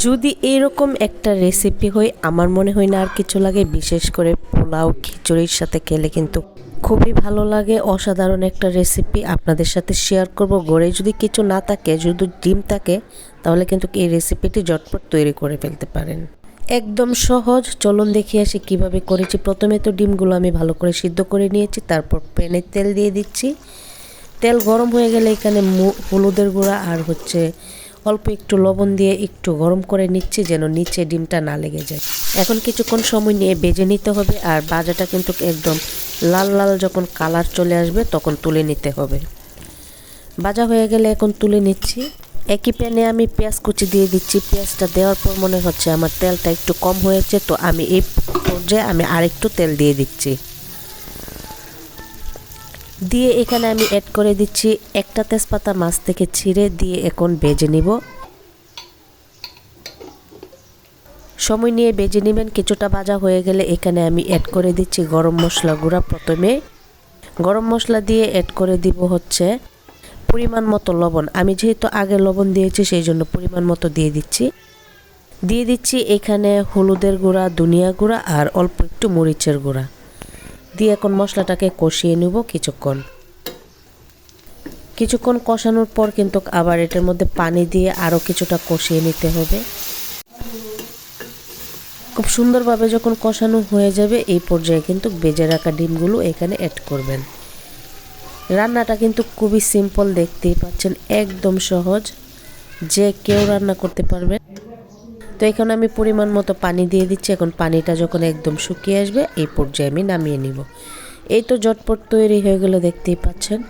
যদি এরকম একটা রেসিপি হয় আমার মনে হয় না আর কিছু লাগে, বিশেষ করে পোলাও খিচুড়ির সাথে খেলে কিন্তু খুবই ভালো লাগে। অসাধারণ একটা রেসিপি আপনাদের সাথে শেয়ার করব। ঘরে যদি কিছু না থাকে, যদি ডিম থাকে, তাহলে কিন্তু এই রেসিপিটি ঝটপট তৈরি করে ফেলতে পারেন। একদম সহজ, চলুন দেখে আসি কীভাবে করেছি। প্রথমে তো ডিমগুলো আমি ভালো করে সিদ্ধ করে নিয়েছি, তারপর প্যানে তেল দিয়ে দিচ্ছি। তেল গরম হয়ে গেলে এখানে হলুদের গুঁড়া আর অল্প একটু লবণ দিয়ে একটু গরম করে নিচ্ছি, যেন নিচে ডিমটা না লেগে যায়। এখন কিছুক্ষণ সময় নিয়ে ভেজে নিতে হবে, আর ভাজাটা কিন্তু একদম লাল লাল যখন কালার চলে আসবে তখন তুলে নিতে হবে। ভাজা হয়ে গেলে এখন তুলে নিচ্ছি। একই প্যানে আমি পেঁয়াজ কুচি দিয়ে দিচ্ছি। পেঁয়াজটা দেওয়ার পর মনে হচ্ছে আমার তেলটা একটু কম হয়েছে, তো আমি এই পর্যায়ে আরেকটু তেল দিয়ে দিচ্ছি। দিয়ে এখানে আমি অ্যাড করে দিচ্ছি একটা তেজপাতা মাছ থেকে ছিঁড়ে, দিয়ে এখন ভেজে নিব। সময় নিয়ে ভেজে নেবেন। কিছুটা ভাজা হয়ে গেলে এখানে আমি অ্যাড করে দিচ্ছি গরম মশলা গুঁড়া। প্রথমে গরম মশলা দিয়ে অ্যাড করে দিব পরিমাণ মতো লবণ। আমি যেহেতু আগে লবণ দিয়েছি সেই জন্য পরিমাণ মতো দিয়ে দিচ্ছি এখানে হলুদের গুঁড়া, ধনিয়া গুঁড়া আর অল্প একটু মরিচের গুঁড়া দিয়ে এখন মশলাটাকে কষিয়ে নেব কিছুক্ষণ কষানোর পর কিন্তু আবার এটার মধ্যে পানি দিয়ে আরও কিছুটা কষিয়ে নিতে হবে। খুব সুন্দরভাবে যখন কষানো হয়ে যাবে এই পর্যায়ে কিন্তু ভেজে রাখা ডিমগুলো এখানে অ্যাড করবেন। রান্নাটা কিন্তু খুবই সিম্পল, দেখতেই পাচ্ছেন, একদম সহজ, যে কেউ রান্না করতে পারবে। তো এখানে আমি পরিমাণ মতো পানি দিয়ে দিচ্ছি। এখন পানিটা যখন একদম শুকিয়ে আসবে এই পর্যায়ে আমি নামিয়ে নিব। এই তো ঝটপট তৈরি হয়ে গেল, দেখতেই পাচ্ছেন,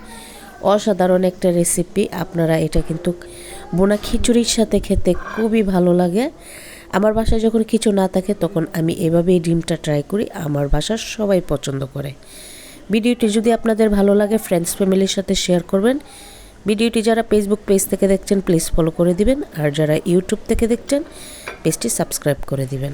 অসাধারণ একটা রেসিপি। আপনারা এটা কিন্তু বোনা খিচুড়ির সাথে খেতে খুবই ভালো লাগে। আমার বাসায় যখন কিছু না থাকে তখন আমি এভাবেই ডিমটা ট্রাই করি, আমার বাসার সবাই পছন্দ করে। ভিডিওটি যদি আপনাদের ভালো লাগে ফ্রেন্ডস ফ্যামিলির সাথে শেয়ার করবেন। ভিডিওটি যারা ফেসবুক পেজ থেকে দেখছেন প্লিজ ফলো করে দিবেন, আর যারা ইউটিউব থেকে দেখছেন পেজটি সাবস্ক্রাইব করে দিবেন।